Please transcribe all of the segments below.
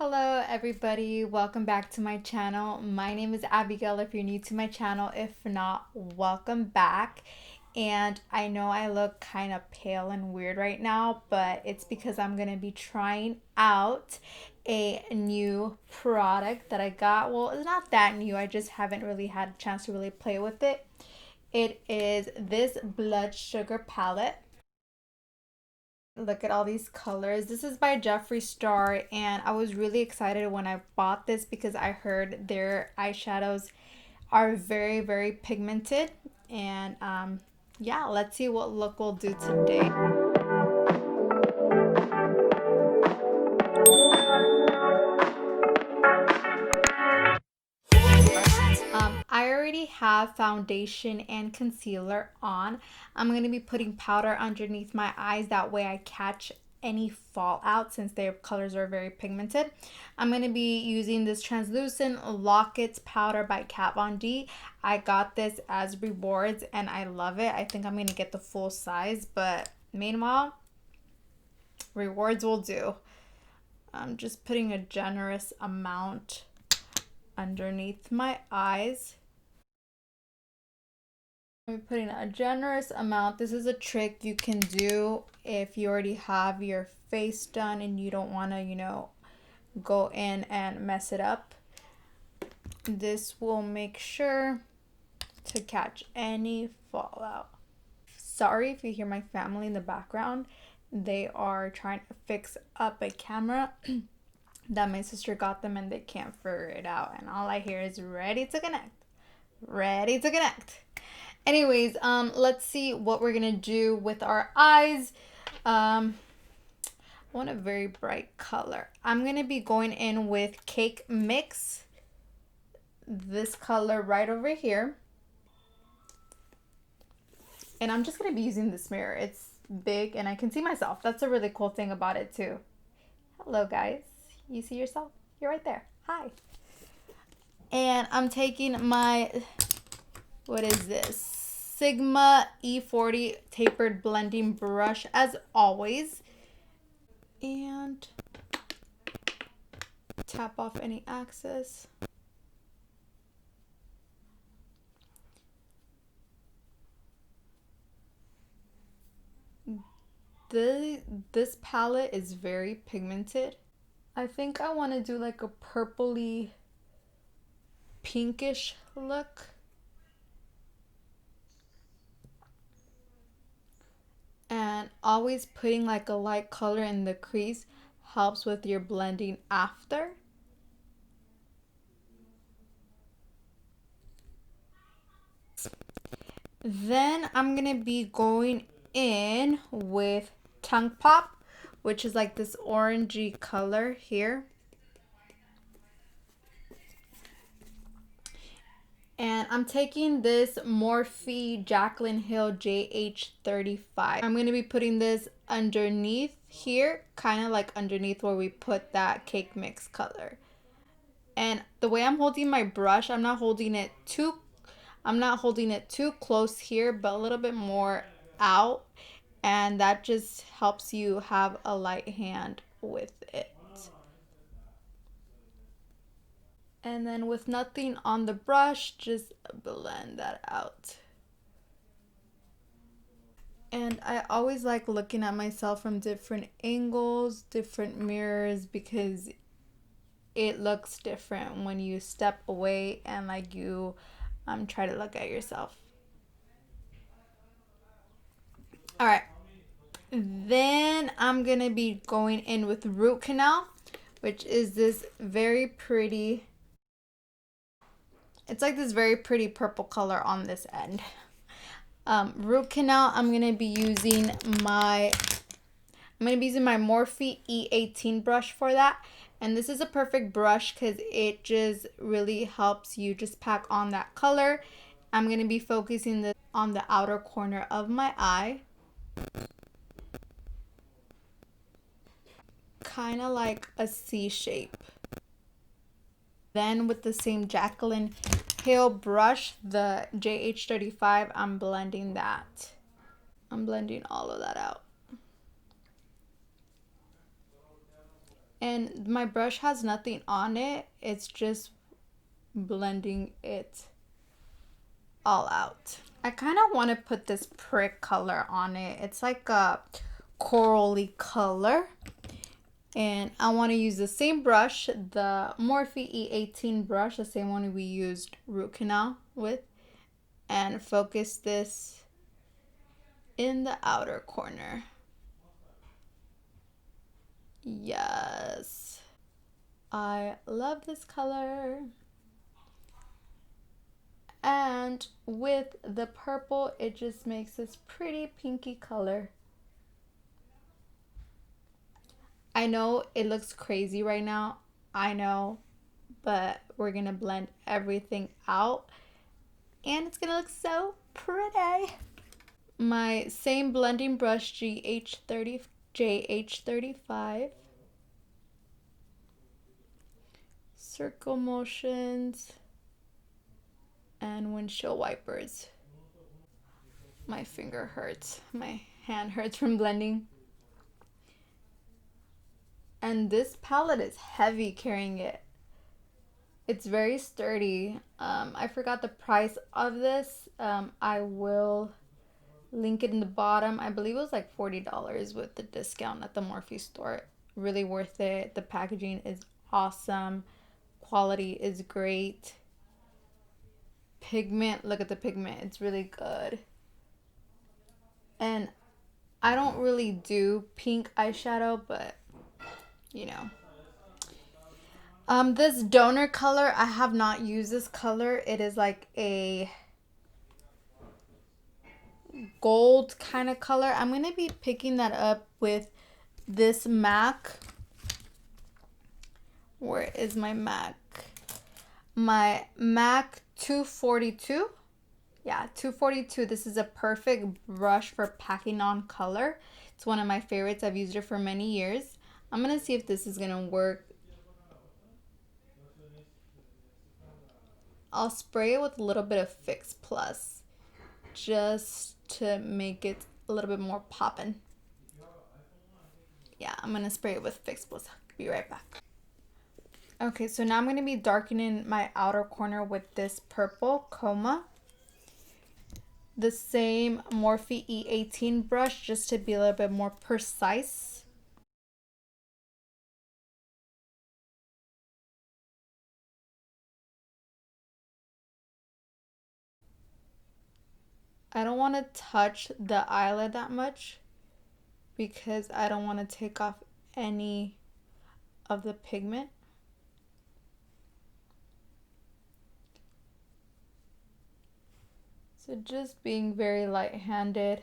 Hello everybody, welcome back to my channel. My name is Abigail if you're new to my channel. If not, welcome back. And I know I look kind of pale and weird right now, but it's because I'm going to be trying out a new product that I got. Well, it's not that new, I just haven't really had a chance to really play with it. It is this blood sugar palette. Look at all these colors. This is by Jeffree Star, and I was really excited when I bought this because I heard their eyeshadows are very pigmented. And yeah, let's see what look we'll do today. I already have foundation and concealer on. I'm going to be putting powder underneath my eyes. That way I catch any fallout since their colors are very pigmented. I'm going to be using this translucent Lockets powder by Kat Von D. I got this as rewards and I love it. I think I'm going to get the full size, but meanwhile, rewards will do. I'm just putting a generous amount underneath my eyes. I'm putting a generous amount. This is a trick you can do if you already have your face done and you don't want to, go in and mess it up. This will make sure to catch any fallout. Sorry if you hear my family in the background. They are trying to fix up a camera that my sister got them and they can't figure it out. And all I hear is ready to connect. Ready to connect. Anyways, let's see what we're gonna do with our eyes. I want a very bright color. I'm gonna be going in with Cake Mix, this color right over here, and I'm just gonna be using this mirror. It's big and I can see myself. That's a really cool thing about it too. Hello guys, you see yourself? You're right there. Hi. And I'm taking my, what is this? Sigma E40 tapered blending brush as always, and tap off any excess. This palette is very pigmented. I think I want to do like a purpley pinkish look. And always putting like a light color in the crease helps with your blending after. Then I'm gonna be going in with Tongue Pop, which is like this orangey color here. And I'm taking this Morphe Jaclyn Hill JH35. I'm going to be putting this underneath here, kind of like underneath where we put that Cake Mix color. And the way I'm holding my brush, I'm not holding it too close here, but a little bit more out. And that just helps you have a light hand with it. And then with nothing on the brush, just blend that out. And I always like looking at myself from different angles, different mirrors, because it looks different when you step away and like you try to look at yourself. All right. Then I'm going to be going in with Root Canal, which is this very pretty, it's like this very pretty purple color on this end. Root Canal, I'm going to be using my Morphe E18 brush for that. And this is a perfect brush because it just really helps you just pack on that color. I'm going to be focusing this on the outer corner of my eye. Kind of like a C shape. Then with the same Jaclyn Hill brush, the JH35, I'm blending that. I'm blending all of that out. And my brush has nothing on it. It's just blending it all out. I kind of want to put this prick color on it. It's like a corally color. And I want to use the same brush, the Morphe E18 brush, the same one we used root canal with, and focus this in the outer corner. Yes. I love this color. And with the purple, it just makes this pretty pinky color. I know it looks crazy right now. I know, but we're going to blend everything out. And it's going to look so pretty. My same blending brush, JH35. Circle motions. And windshield wipers. My finger hurts. My hand hurts from blending. And this palette is heavy carrying it. It's very sturdy. I forgot the price of this. I will link it in the bottom. I believe it was like $40 with the discount at the Morphe store. Really worth it. The packaging is awesome. Quality is great. Pigment, look at the pigment. It's really good. And I don't really do pink eyeshadow, but you know. This donor color, I have not used this color. It is like a gold kind of color. I'm going to be picking that up with this MAC. Where is my MAC? My MAC 242. Yeah, 242. This is a perfect brush for packing on color. It's one of my favorites. I've used it for many years. I'm going to see if this is going to work. I'll spray it with a little bit of Fix Plus just to make it a little bit more poppin'. Yeah, I'm going to spray it with Fix Plus. Be right back. Okay, so now I'm going to be darkening my outer corner with this purple coma. The same Morphe E18 brush just to be a little bit more precise. I don't want to touch the eyelid that much because I don't want to take off any of the pigment. So just being very light-handed.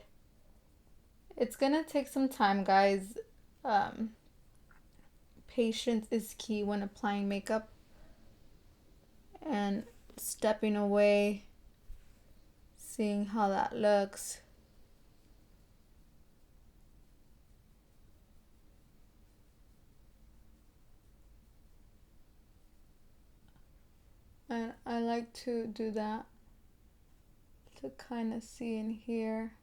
It's gonna take some time, guys. Patience is key when applying makeup. And stepping away, seeing how that looks. And I like to do that to kind of see in here.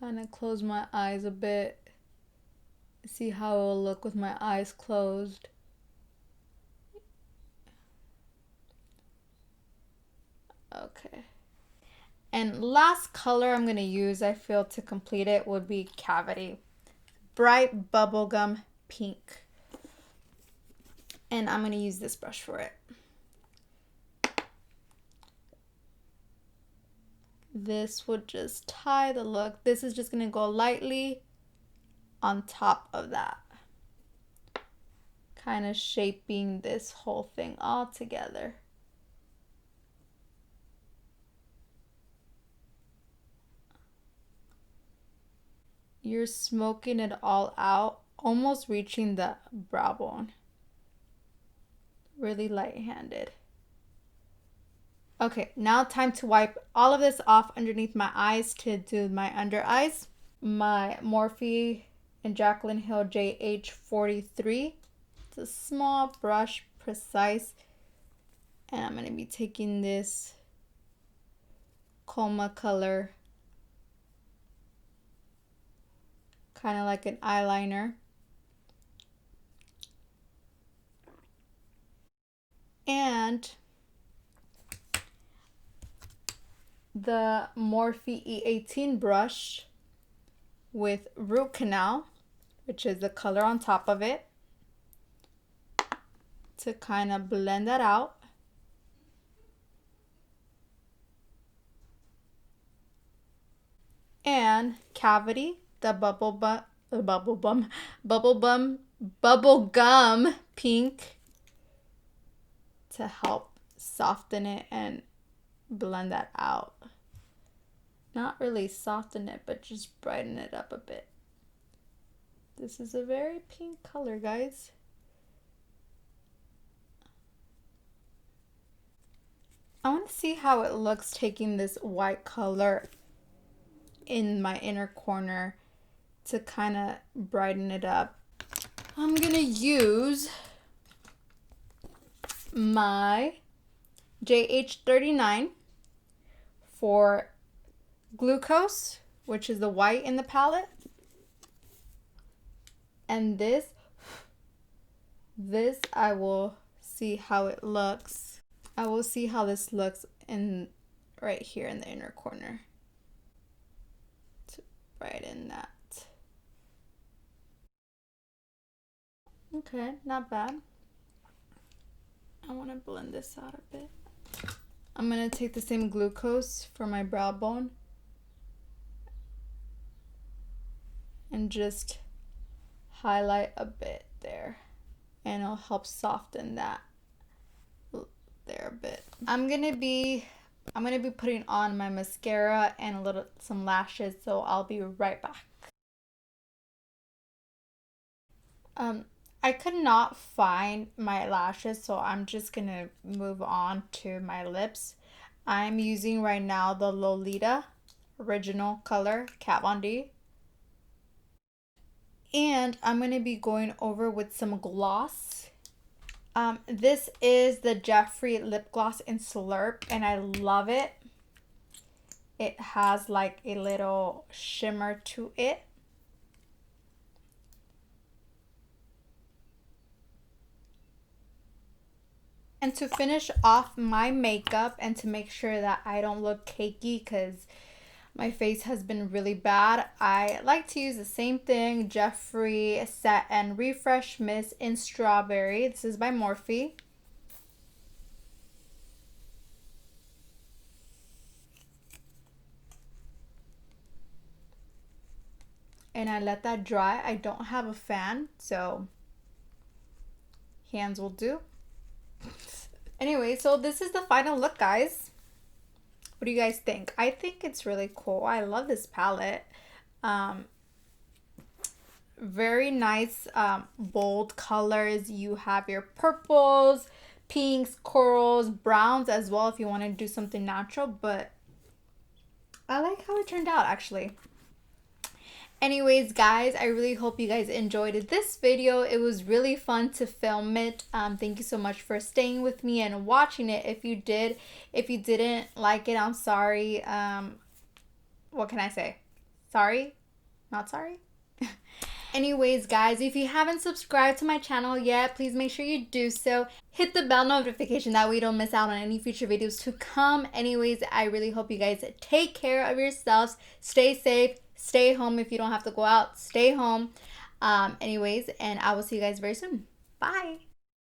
Kind of close my eyes a bit. See how it will look with my eyes closed. Okay. And last color I'm going to use, I feel, to complete it would be Cavity. Bright bubblegum pink. And I'm going to use this brush for it. This would just tie the look. This is just going to go lightly on top of that. Kind of shaping this whole thing all together. You're smoking it all out, almost reaching the brow bone. Really light-handed. Okay, now time to wipe all of this off underneath my eyes to do my under eyes. My Morphe and Jaclyn Hill JH43. It's a small brush, precise. And I'm going to be taking this coma color, kind of like an eyeliner. And the Morphe E18 brush with Root Canal, which is the color on top of it, to kind of blend that out. And Cavity, the bubble gum pink, to help soften it and blend that out. Not really soften it, but just brighten it up a bit. This is a very pink color, guys. I want to see how it looks taking this white color in my inner corner to kind of brighten it up. I'm gonna use my JH39 for Glucose, which is the white in the palette, and this I will see how it looks. I will see how this looks in right here in the inner corner to brighten that. Okay, not bad. I want to blend this out a bit. I'm going to take the same Glucose for my brow bone and just highlight a bit there, and it'll help soften that there a bit. I'm gonna be putting on my mascara and some lashes, so I'll be right back. I could not find my lashes, so I'm just gonna move on to my lips. I'm using right now the Lolita original color Kat Von D. And I'm going to be going over with some gloss. This is the Jeffree lip gloss in Slurp, and I love it. It has like a little shimmer to it. And to finish off my makeup and to make sure that I don't look cakey, because my face has been really bad, I like to use the same thing, Jeffree Set and Refresh Mist in Strawberry. This is by Morphe. And I let that dry. I don't have a fan, so hands will do. Anyway, so this is the final look, guys. What do you guys think? I think it's really cool. I love this palette. Very nice bold colors. You have your purples, pinks, corals, browns as well if you want to do something natural, but I like how it turned out actually. Anyways, guys, I really hope you guys enjoyed this video. It was really fun to film it. Thank you so much for staying with me and watching it. If you did, if you didn't like it, I'm sorry. What can I say? Sorry? Not sorry? Anyways, guys, if you haven't subscribed to my channel yet, please make sure you do so. Hit the bell notification, that way you don't miss out on any future videos to come. Anyways, I really hope you guys take care of yourselves. Stay safe. Stay home if you don't have to go out. Stay home. Anyways, and I will see you guys very soon. Bye.